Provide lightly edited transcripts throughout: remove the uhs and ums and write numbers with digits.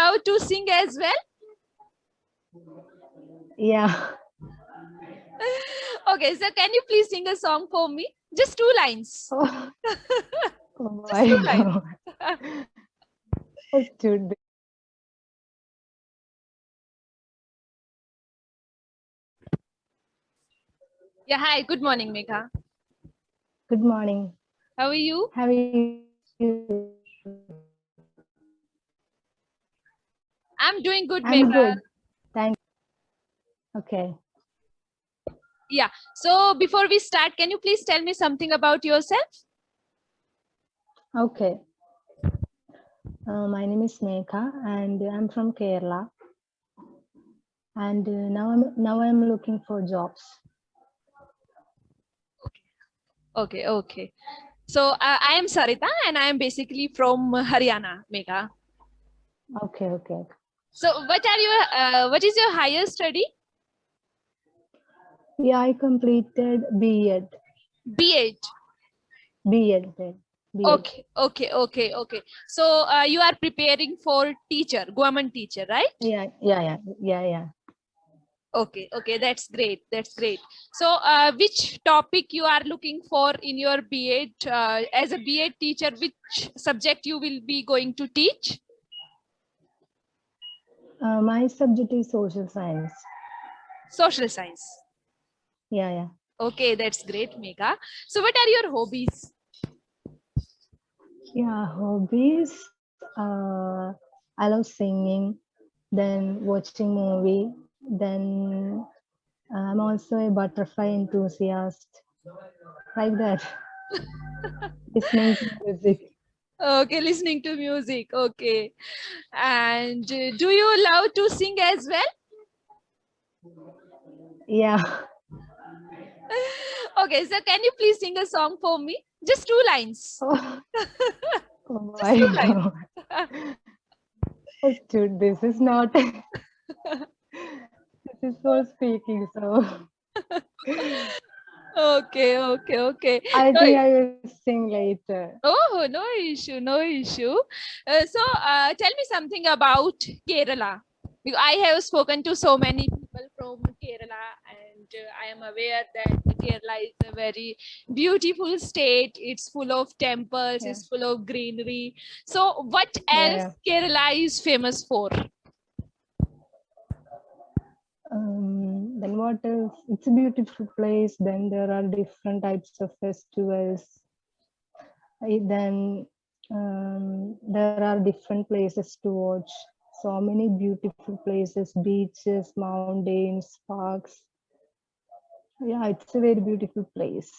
love to sing as well? Yeah. Okay, so can you please sing a song for me? Just 2 lines. Oh, oh Just my 2 lines. God. What should Yeah, hi, good morning, Megha. Good morning. How are you? How are you? I'm doing good, I'm Megha. good. Thank you. Okay. Yeah, so before we start, can you please tell me something about yourself? Okay. My name is Megha and I'm from Kerala. And now I'm looking for jobs. Okay. So I am Sarita and I am basically from Haryana, Megha. Okay. So what is your higher study? Yeah, I completed B.Ed. B.Ed. B.Ed. B.Ed. Okay. So you are preparing for teacher, government teacher, right? Yeah. Okay, that's great. So which topic you are looking for in your B.Ed? As a B.Ed teacher, which subject you will be going to teach? My subject is social science. Social science. Yeah. Okay, that's great, Megha. So what are your hobbies? Yeah, hobbies. I love singing, then watching movie, then I'm also a butterfly enthusiast, like that. Listening to music. Okay, listening to music. Okay. And do you love to sing as well? Yeah. Okay, so can you please sing a song for me? Just 2 lines. Oh, oh Just my 2 lines. God. Oh, dude, this is not. This is for speaking, so Okay. I So, think I will sing later. oh, no issue. Tell me something about Kerala. Because I have spoken to so many people from Kerala, and I am aware that Kerala is a very beautiful state. It's full of temples, Yeah. it's full of greenery. So, what else Yeah. Kerala is famous for? Then what else? It's a beautiful place. Then there are different types of festivals. Then there are different places to watch. So many beautiful places, beaches, mountains, parks. Yeah, it's a very beautiful place.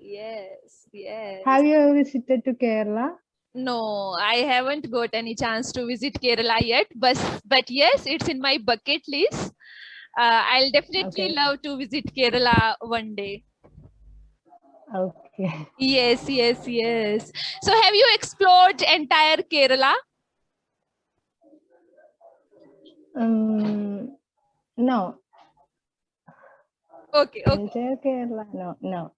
Yes. Have you ever visited to Kerala? No, I haven't got any chance to visit Kerala yet, but yes, it's in my bucket list. I'll definitely Okay. love to visit Kerala one day. Okay. Yes. So have you explored entire Kerala? No. Okay. Entire Kerala? No.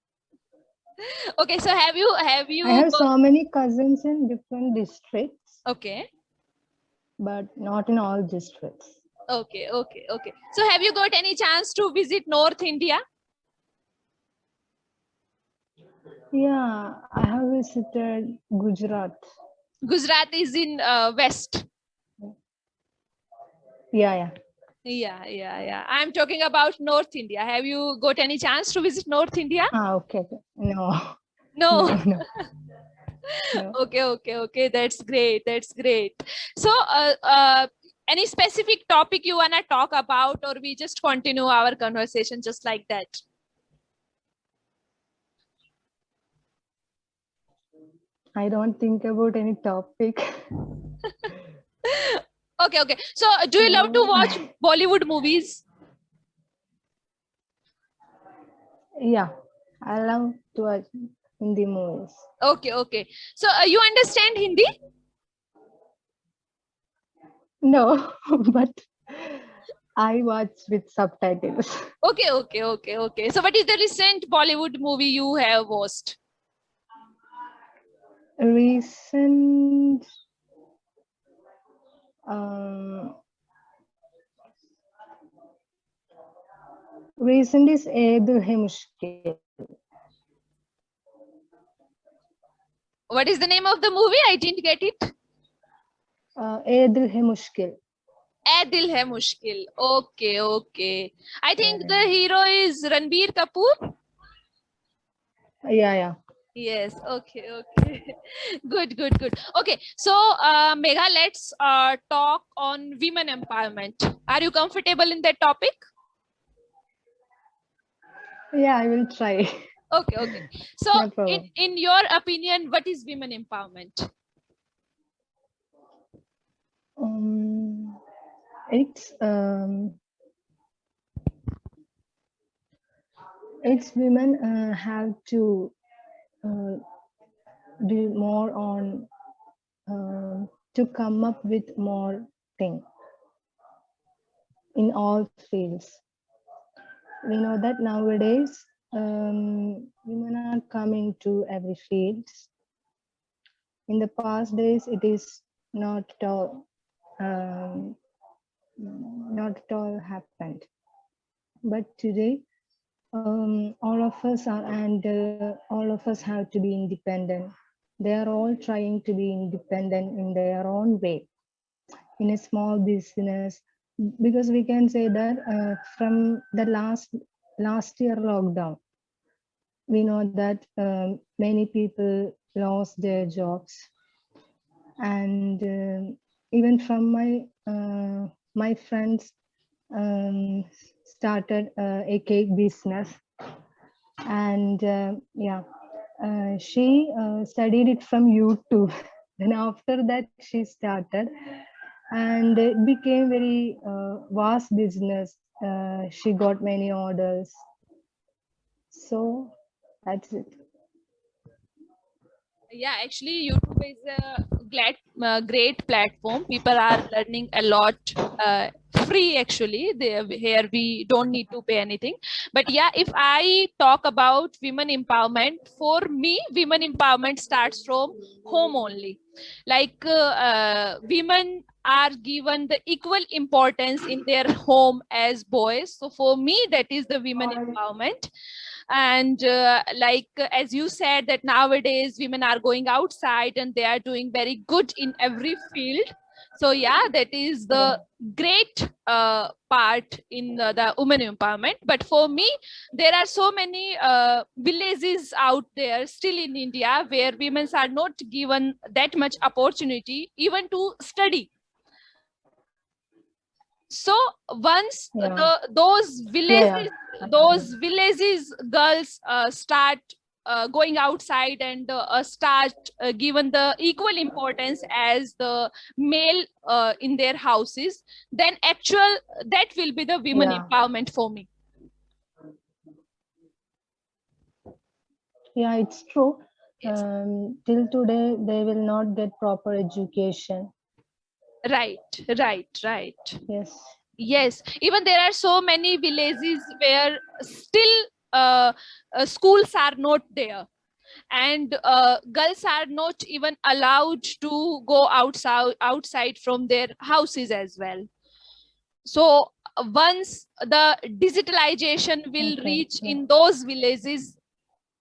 Okay, so have I you have so many cousins in different districts, okay. but not in all districts. Okay. So have you got any chance to visit North India? Yeah, I have visited Gujarat. Gujarat is in west. Yeah. Yeah. I'm talking about North India. Have you got any chance to visit North India? Okay. No. No. No. Okay. That's great. So, any specific topic you wanna talk about, or we just continue our conversation just like that? I don't think about any topic. Okay. So, do you love to So, watch Bollywood movies? yeah, I love to watch Hindi movies. Okay. So, you understand Hindi? No, but I watch with subtitles. Okay. So, what is the recent Bollywood movie you have watched? Recent, Recent is Eid Hai Mushkil. What is the name of the movie? I didn't get it. Eid Hai Mushkil. Dil Hai Mushkil. Okay, okay. I think the hero is Ranbir Kapoor. Yeah. Yes. Okay. Okay. Good. Good. Good. Okay. So, Megha, let's talk on women empowerment. Are you comfortable in that topic? Yeah, I will try. Okay. Okay. So, No problem. in your opinion, what is women empowerment? It's women have to do more on to come up with more thing in all fields. We know that nowadays women are coming to every field. In the past days, it is not at all happened. But today, all of us are, and all of us have to be independent. They are all trying to be independent in their own way, in a small business, because we can say that from the last year lockdown, we know that many people lost their jobs, and even from my friends started a cake business, and she studied it from YouTube. Then after that she started, and it became very vast business. She got many orders, so that's it. Yeah, actually, YouTube is a great platform. People are learning a lot free. Actually, here we don't need to pay anything. But yeah, if I talk about women empowerment, for me, women empowerment starts from home only. Like women are given the equal importance in their home as boys. So for me, that is the women empowerment. And as you said, that nowadays women are going outside and they are doing very good in every field. So yeah, that is the great part in the women empowerment. But for me, there are so many villages out there still in India where women are not given that much opportunity even to study. So once those villages girls start going outside and start given the equal importance as the male in their houses, then actual that will be the women empowerment for me. Yeah, it's true. Yes. Till today they will not get proper education. Right. Yes. Yes, even there are so many villages where still schools are not there, and girls are not even allowed to go outside from their houses as well. So once the digitalization will reach in those villages,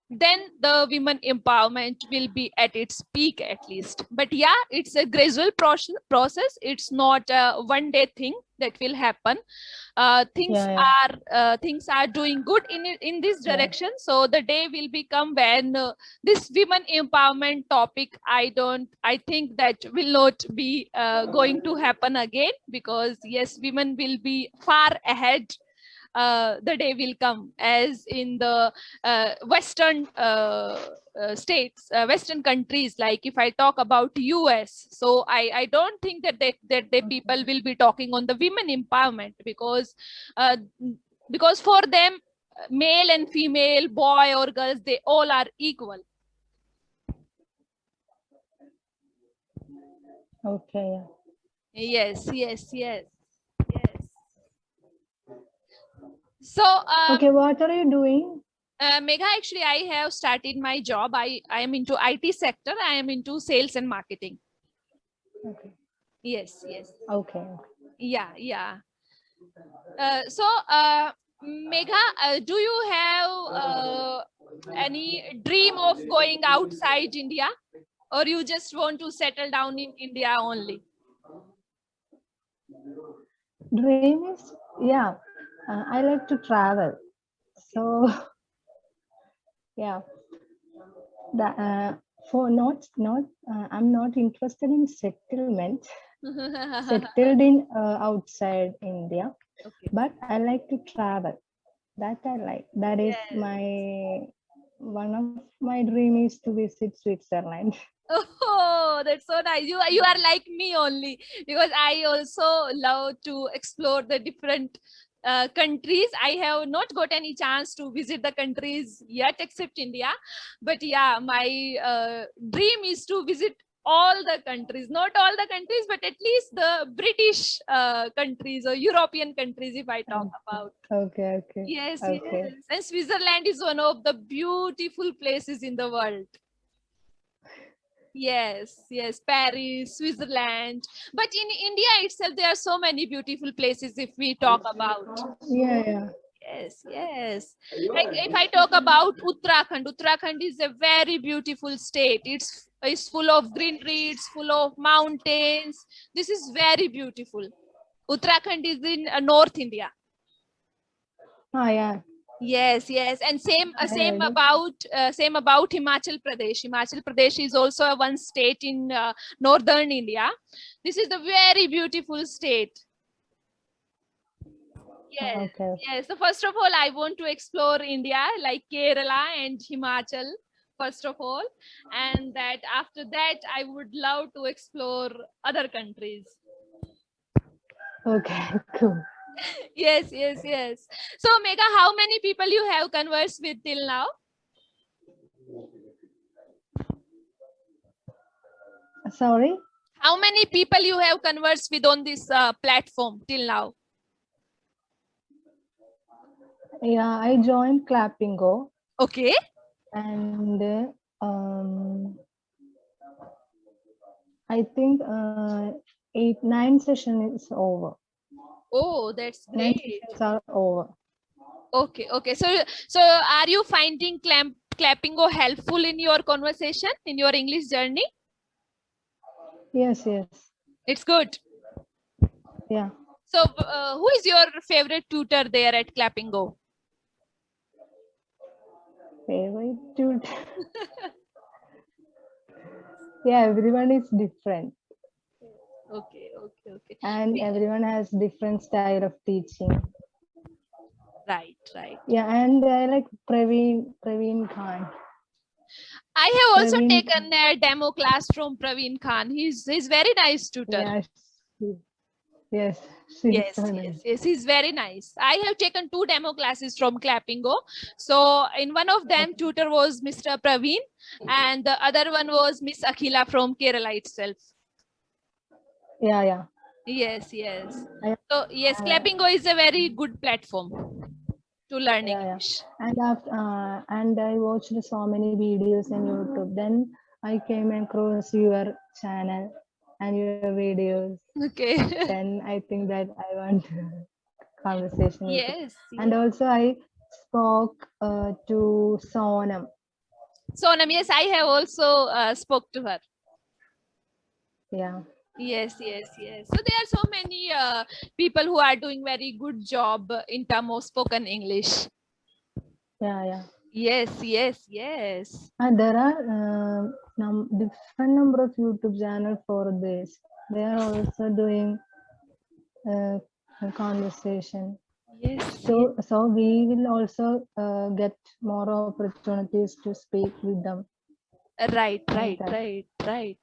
then the women empowerment will be at its peak at least. But yeah, it's a gradual process. It's not a one day thing that will happen. Things are doing good in this direction. So the day will become when this women empowerment topic, I think that will not be going to happen again, because yes, women will be far ahead. The day will come, as in the western states, western countries. Like if I talk about US, so I don't think that the people will be talking on the women empowerment, uh, because for them, male and female, boy or girls, they all are equal. Okay. Yes. So Okay, what are you doing? Megha, actually, I have started my job. I am into IT sector. I am into sales and marketing. Okay. Yes, yes. Okay. Yeah, yeah. So, Megha, do you have any dream of going outside India, or you just want to settle down in India only? Dream is, yeah, I like to travel. So, yeah, that, for not I'm not interested in settlement, settled in outside India, Okay. but I like to travel. That I like. That is Yes. my one of my dream is to visit Switzerland. Oh, that's so nice. You are like me only, because I also love to explore the different countries. I have not got any chance to visit the countries yet except India, but yeah, my dream is to visit all the countries, not all the countries, but at least the British countries or European countries, if I talk about. Okay, okay, Yes, okay. yes. And Switzerland is one of the beautiful places in the world. Yes, yes, Paris, Switzerland. But in India itself, there are so many beautiful places if we talk about. Yeah, yeah. Yes, yes. Like if I talk about Uttarakhand, Uttarakhand is a very beautiful state. It's full of greenery, it's full of mountains. This is very beautiful. Uttarakhand is in North India. Ah, yeah. Yes, yes, and same I heard it. same about Himachal Pradesh. Himachal Pradesh is also a one state in northern India. This is the very beautiful state. Yes, Okay. yes. So first of all, I want to explore India, like Kerala and Himachal. First of all, and that after that, I would love to explore other countries. Okay, cool. Yes, yes, yes. So, Megha, how many people you have conversed with till now? Sorry. How many people you have conversed with on this platform till now? Yeah, I joined Clappingo Okay. and I think 9 session is over. Oh, that's 9 great. sessions are over. Okay, okay. So are you finding Clappingo helpful in your conversation, in your English journey? Yes, yes. It's good. Yeah. So who is your favorite tutor there at Clappingo? Favorite dude. Yeah, everyone is different. Okay, okay, okay. And everyone has different style of teaching. Right, right. Yeah, and I like Praveen Khan. I have also Praveen, taken a demo class from Praveen Khan. He's very nice tutor. yeah, yes, she's Yes, so yes, nice. yes. He's very nice. I have taken 2 demo classes from Clappingo. So in one of them, tutor was Mr. Praveen, and the other one was Miss Akhila from Kerala itself. Yeah, yeah. Yes, yes. I, So yes, Clappingo is a very good platform to learn yeah, yeah. English. And after, and I watched so many videos on YouTube. Then I came across your channel and your videos. Okay. Then I think that I want conversation with you. Yes, And yes. also I spoke to Sonam. Sonam, yes, I have also spoke to her. Yeah. Yes, yes, yes. So there are so many people who are doing very good job in terms of spoken English. Yeah, yeah. Yes, yes, yes. And there are different number of YouTube channels for this. They are also doing a conversation. Yes. So we will also get more opportunities to speak with them. Right, like right, that. right, right.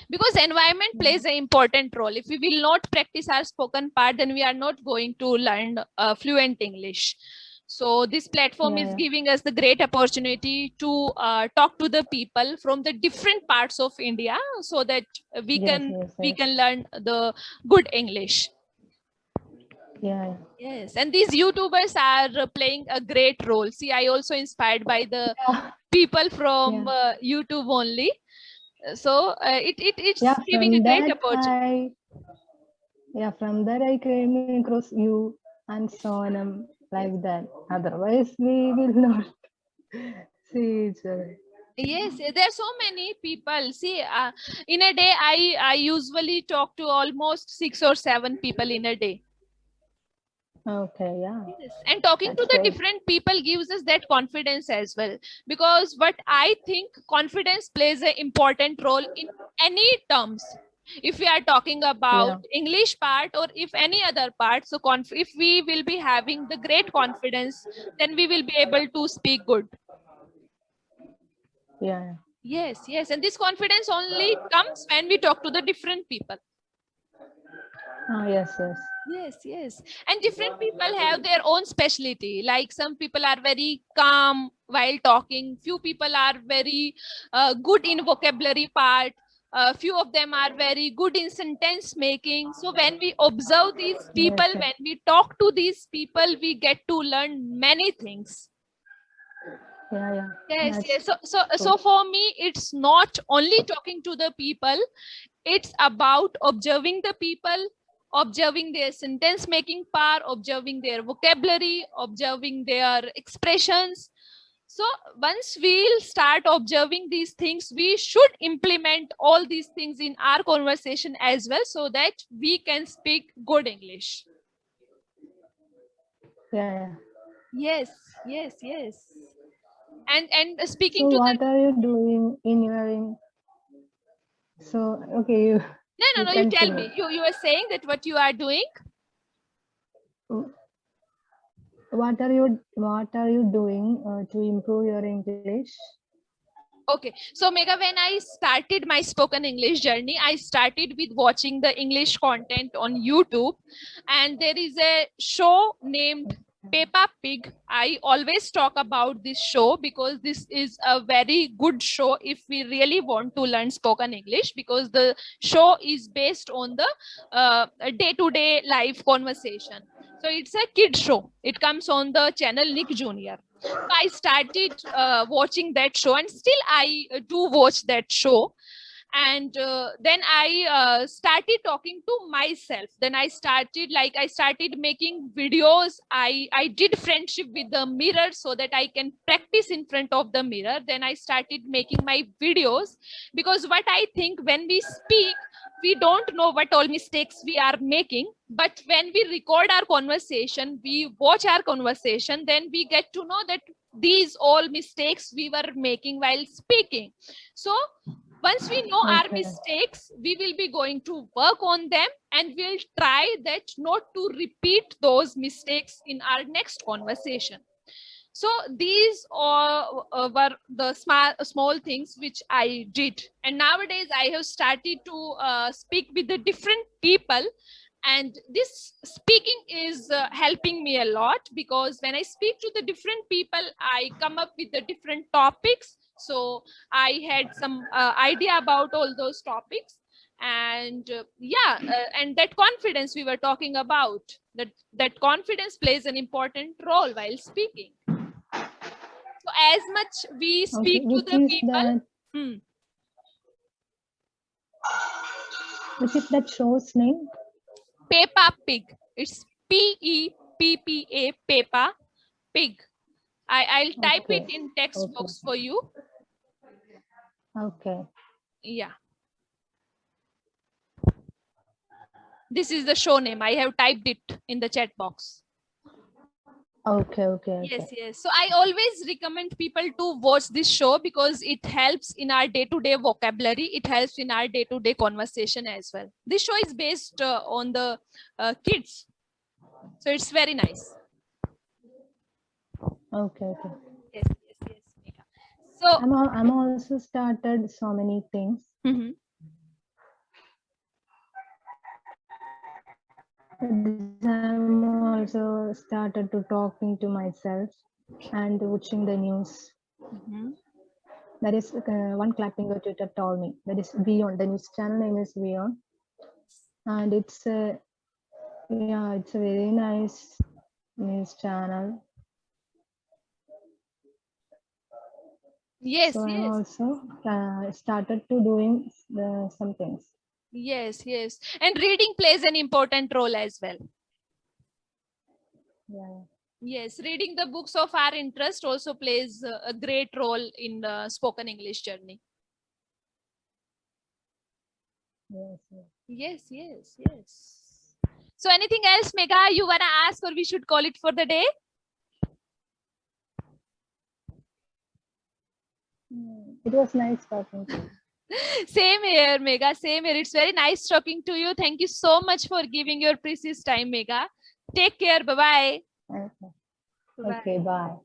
Because environment plays an important role. If we will not practice our spoken part, then we are not going to learn fluent English. So this platform is Yeah. giving us the great opportunity to talk to the people from the different parts of India, so that we Yes, can yes, we yes. can learn the good English. Yeah, Yes, and these YouTubers are playing a great role. See, I also inspired by the yeah. people from Yeah. YouTube only. So it's Yeah, giving a from great that opportunity. Yeah, from there I came across you and Sonam like that. Otherwise, we will not see each other. Yes, there are so many people. See, in a day, I usually talk to almost 6 or 7 people in a day. Okay, yeah, Yes. And talking to that's the great. different people gives us that confidence as well. Because what I think confidence plays an important role in any terms. If we are talking about Yeah, English part or if any other part, so if we will be having the great confidence, then we will be able to speak good. yeah. Yes, yes. And this confidence only comes when we talk to the different people. Yes, yes. Yes, yes. And different people have their own specialty. Like some people are very calm while talking. Few people are very good in vocabulary part. Few of them are very good in sentence making. So when we observe these people, Yes, yes. when we talk to these people, we get to learn many things. Yeah, yeah. Yes, That's yes. So good. for me, it's not only talking to the people, it's about observing the people, observing their sentence making power, observing their vocabulary, observing their expressions. So once we'll start observing these things, we should implement all these things in our conversation as well so that we can speak good English. Yeah, yeah. Yes, yes, yes. And speaking So, to the what are you doing in your So, okay, you no, you you tell continue. me. You are saying that what you are doing. What are you doing to improve your English? Okay, so Mega, when I started my spoken English journey, I started with watching the English content on YouTube, and there is a show named Peppa Pig. I always talk about this show because this is a very good show if we really want to learn spoken English, because the show is based on the day-to-day life conversation. So it's a kid show. It comes on the channel Nick Jr. I started watching that show, and still I do watch that show. And then I started talking to myself. Then I started making videos. I did friendship with the mirror so that I can practice in front of the mirror. Then I started making my videos, because what I think, when we speak, we don't know what all mistakes we are making, but when we record our conversation, we watch our conversation, then we get to know that these all mistakes we were making while speaking. So once we know our Okay. mistakes, we will be going to work on them, and we'll try that not to repeat those mistakes in our next conversation. So these were the small things which I did, and nowadays I have started to speak with the different people, and this speaking is helping me a lot, because when I speak to the different people, I come up with the different topics. So I had some idea about all those topics, and and that confidence we were talking about, that confidence plays an important role while speaking. So as much we Okay. speak to Which the is people. that? Hmm, Which is that show's name? Peppa Pig. It's Peppa, Peppa Pig. I'll type it Okay. in text Okay. box for you. Okay. Yeah, this is the show name. I have typed it in the chat box. Okay. Okay. Okay. Yes, yes. So I always recommend people to watch this show, because it helps in our day-to-day vocabulary. It helps in our day-to-day conversation as well. This show is based on the kids, so it's very nice. Okay. Okay. Yes, yes, yes, Megha. So, I'm also started so many things. mhm. I'm also started to talking to myself and watching the news. Mhm. That is one clapping the Twitter told me. That is Beyond. The news channel name is Beyond, and it's a very nice news channel. Yes, So I'm yes. also started to doing some things. Yes, yes. And reading plays an important role as well. Yeah. Yes, reading the books of our interest also plays a great role in the spoken English journey. Yes. Yes. Yes, yes, yes. So anything else, Megha, you wanna ask, or we should call it for the day? It was nice talking to you. Same here, Megha. Same here. It's very nice talking to you. Thank you so much for giving your precious time, Megha. Take care. Bye-bye. Okay. Bye-bye. Okay. Bye.